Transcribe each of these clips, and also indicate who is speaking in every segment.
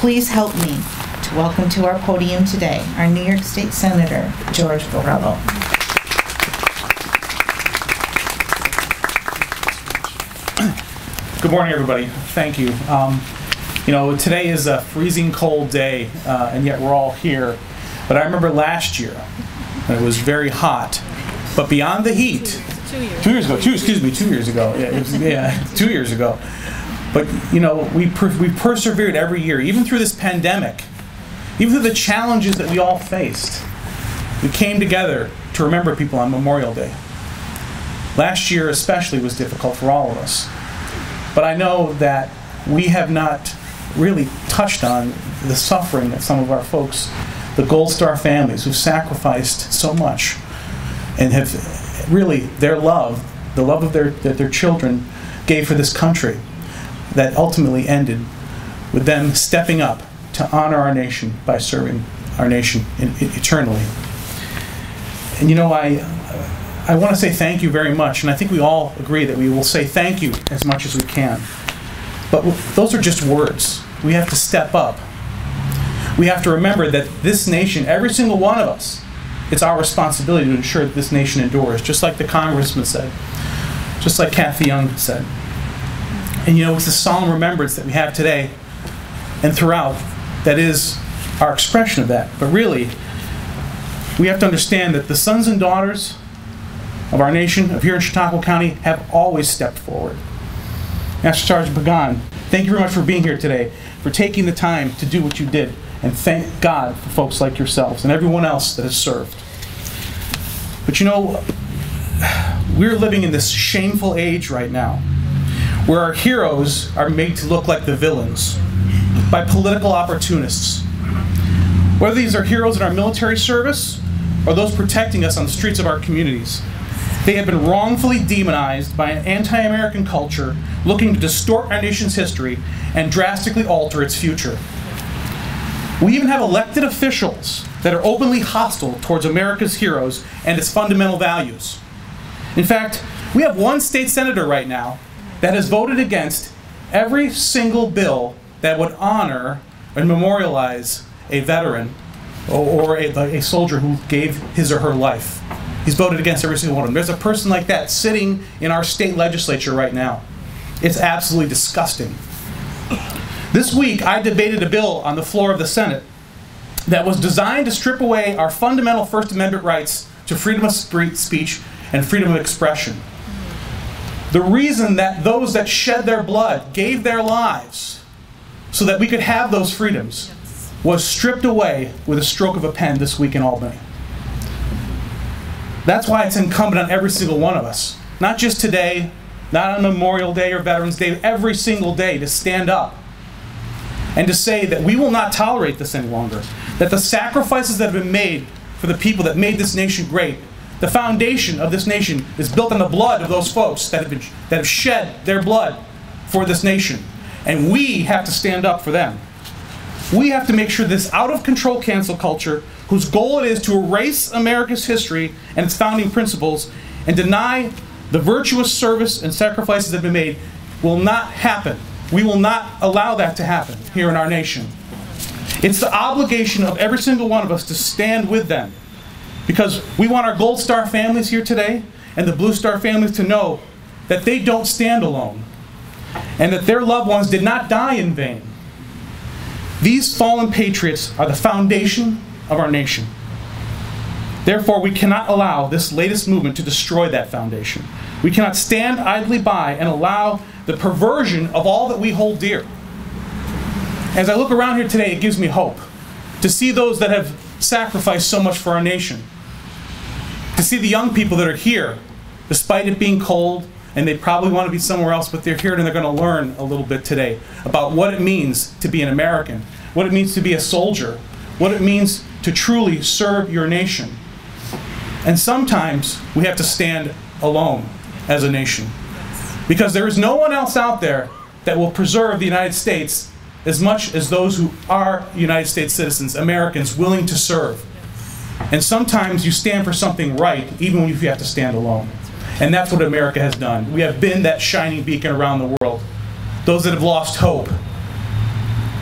Speaker 1: Please help me to welcome to our podium today our New York State Senator, George Borrello.
Speaker 2: Good morning, everybody. Thank you. You know, today is a freezing cold day, and yet we're all here. But I remember last year, when it was very hot. But beyond the heat, 2 years ago. 2 years ago. Yeah, 2 years ago. But you know, we persevered every year, even through this pandemic, even through the challenges that we all faced. We came together to remember people on Memorial Day. Last year especially was difficult for all of us. But I know that we have not really touched on the suffering that some of our folks, the Gold Star families who've sacrificed so much and have really their love, the love of their children gave for this country, that ultimately ended with them stepping up to honor our nation by serving our nation eternally. And you know, I want to say thank you very much, and I think we all agree that we will say thank you as much as we can. But those are just words. We have to step up. We have to remember that this nation, every single one of us, it's our responsibility to ensure that this nation endures, just like the congressman said, just like Kathy Young said. And you know, it's the solemn remembrance that we have today and throughout that is our expression of that. But really, we have to understand that the sons and daughters of our nation, of here in Chautauqua County, have always stepped forward. Master Sergeant Pagan, thank you very much for being here today, for taking the time to do what you did, and thank God for folks like yourselves and everyone else that has served. But you know, we're living in this shameful age right now, where our heroes are made to look like the villains by political opportunists. Whether these are heroes in our military service or those protecting us on the streets of our communities, they have been wrongfully demonized by an anti-American culture looking to distort our nation's history and drastically alter its future. We even have elected officials that are openly hostile towards America's heroes and its fundamental values. In fact, we have one state senator right now that has voted against every single bill that would honor and memorialize a veteran or a soldier who gave his or her life. He's voted against every single one of them. There's a person like that sitting in our state legislature right now. It's absolutely disgusting. This week, I debated a bill on the floor of the Senate that was designed to strip away our fundamental First Amendment rights to freedom of speech and freedom of expression. The reason that those that shed their blood gave their lives so that we could have those freedoms was stripped away with a stroke of a pen this week in Albany. That's why it's incumbent on every single one of us, not just today, not on Memorial Day or Veterans Day, every single day, to stand up and to say that we will not tolerate this any longer, that the sacrifices that have been made for the people that made this nation great, the foundation of this nation is built on the blood of those folks that have shed their blood for this nation. And we have to stand up for them. We have to make sure this out-of-control cancel culture, whose goal it is to erase America's history and its founding principles and deny the virtuous service and sacrifices that have been made, will not happen. We will not allow that to happen here in our nation. It's the obligation of every single one of us to stand with them, because we want our Gold Star families here today and the Blue Star families to know that they don't stand alone and that their loved ones did not die in vain. These fallen patriots are the foundation of our nation. Therefore, we cannot allow this latest movement to destroy that foundation. We cannot stand idly by and allow the perversion of all that we hold dear. As I look around here today, it gives me hope to see those that have sacrificed so much for our nation, to see the young people that are here, despite it being cold, and they probably want to be somewhere else, but they're here and they're going to learn a little bit today about what it means to be an American, what it means to be a soldier, what it means to truly serve your nation. And sometimes we have to stand alone as a nation, because there is no one else out there that will preserve the United States as much as those who are United States citizens, Americans, willing to serve. And sometimes you stand for something right, even when you have to stand alone. And that's what America has done. We have been that shining beacon around the world. Those that have lost hope.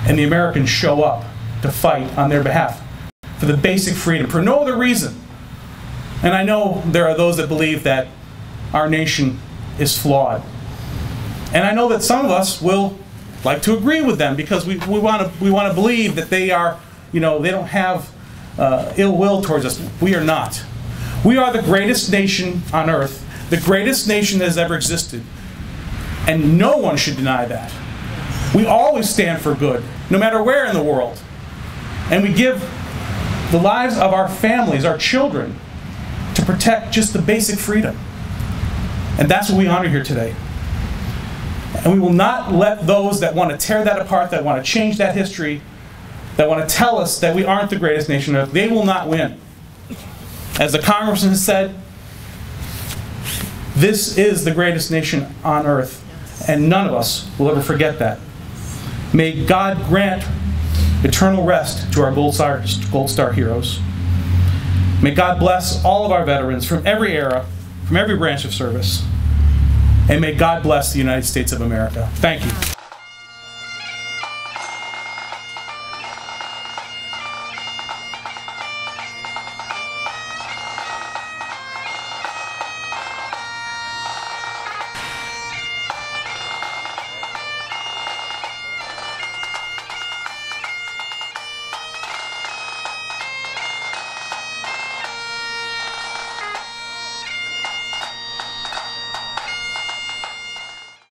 Speaker 2: and the Americans show up to fight on their behalf for the basic freedom, for no other reason. And I know there are those that believe that our nation is flawed. And I know that some of us will like to agree with them because we want to believe that they are, they don't have ill will towards us. We are not. We are the greatest nation on earth, the greatest nation that has ever existed. And no one should deny that. We always stand for good, no matter where in the world. And we give the lives of our families, our children, to protect just the basic freedom. And that's what we honor here today. And we will not let those that want to tear that apart, that want to change that history, that want to tell us that we aren't the greatest nation on earth, they will not win. As the congressman said, this is the greatest nation on earth, and none of us will ever forget that. May God grant eternal rest to our Gold Star heroes. May God bless all of our veterans from every era, from every branch of service. And may God bless the United States of America. Thank you.